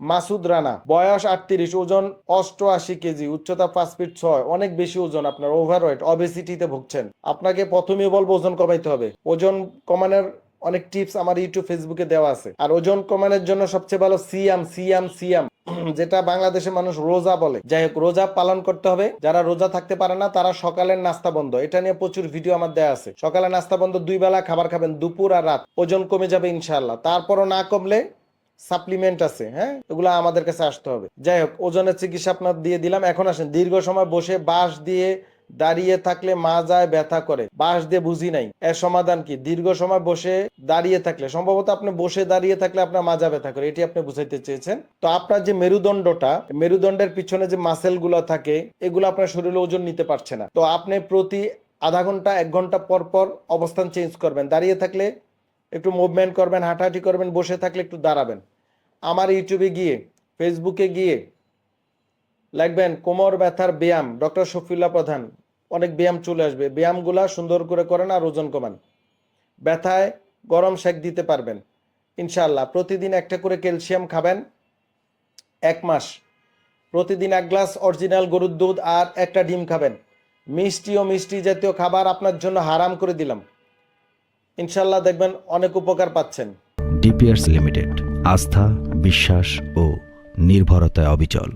মাসুদ রানা, বয়স 38, ওজন 88 কেজি, উচ্চতা 5 ফিট 6, অনেক বেশি ওজন, আপনার ওভারওয়েট, অবেসিটিতে ভুগছেন। আপনাকে প্রথমেই বলবো ওজন কমাইতে হবে। ওজন কমানোর অনেক টিপস আমার ইউটিউব ফেসবুকে দেওয়া আছে। আর ওজন কমানোর জন্য সবচেয়ে ভালো সিয়াম সিয়াম সিয়াম, যেটা বাংলাদেশের মানুষ রোজা বলে। যাই হোক, রোজা পালন করতে হবে। যারা রোজা থাকতে পারে না তারা সকালের নাস্তা বন্ধ, এটা নিয়ে প্রচুর ভিডিও আমার দেয়া আছে। সকালে নাস্তা বন্ধ, 2 বেলা খাবার খাবেন, দুপুর আর রাত, ওজন কমে যাবে ইনশাআল্লাহ। তারপরও না কমলে সাপ্লিমেন্ট আছে, হ্যাঁ, এগুলো আমাদের কাছে আসতে হবে। যাই হোক, ওজনের চিকিৎসা আপনার দিয়ে দিলাম। এখন আসেন, দীর্ঘ সময় বসে বাঁশ দিয়ে দাঁড়িয়ে থাকলে মাজায় ব্যথা করে, বাঁশ দিয়ে বুঝি নাই, এর সমাধান কি? দীর্ঘ সময় বসে দাঁড়িয়ে থাকলে, সম্ভবত আপনি বসে দাঁড়িয়ে থাকলে আপনার মাজা ব্যথা করে, এটি আপনি বুঝাইতে চেয়েছেন। তো আপনার যে মেরুদণ্ডটা, মেরুদণ্ডের পিছনে যে মাসেল গুলো থাকে, এগুলো আপনার শরীরে ওজন নিতে পারছে না। তো আপনি প্রতি আধা ঘন্টা 1 ঘন্টা পর পর অবস্থান চেঞ্জ করবেন। দাঁড়িয়ে থাকলে একটু মুভমেন্ট করবেন, হাঁটাহাঁটি করবেন, বসে থাকলে একটু দাঁড়াবেন। আমার ইউটিউবে গিয়ে, ফেসবুকে গিয়ে লিখবেন কোমর ব্যথার ব্যায়াম, ডক্টর শফিউল্লাহ প্রধান, অনেক ব্যায়াম চলে আসবে। ব্যায়ামগুলা সুন্দর করে করেন আর ওজন কমান। ব্যথায় গরম সেক দিতে পারবেন ইনশাআল্লাহ। প্রতিদিন একটা করে ক্যালসিয়াম খাবেন 1 মাস। প্রতিদিন 1 গ্লাস অরিজিনাল গরুর দুধ আর একটা ডিম খাবেন। মিষ্টি ও মিষ্টি জাতীয় খাবার আপনার জন্য হারাম করে দিলাম। ইনশাআল্লাহ দেখবেন অনেক উপকার পাচ্ছেন। ডিপিয়ার্স লিমিটেড, আস্থা, বিশ্বাস ও নির্ভরতায় অবিচল।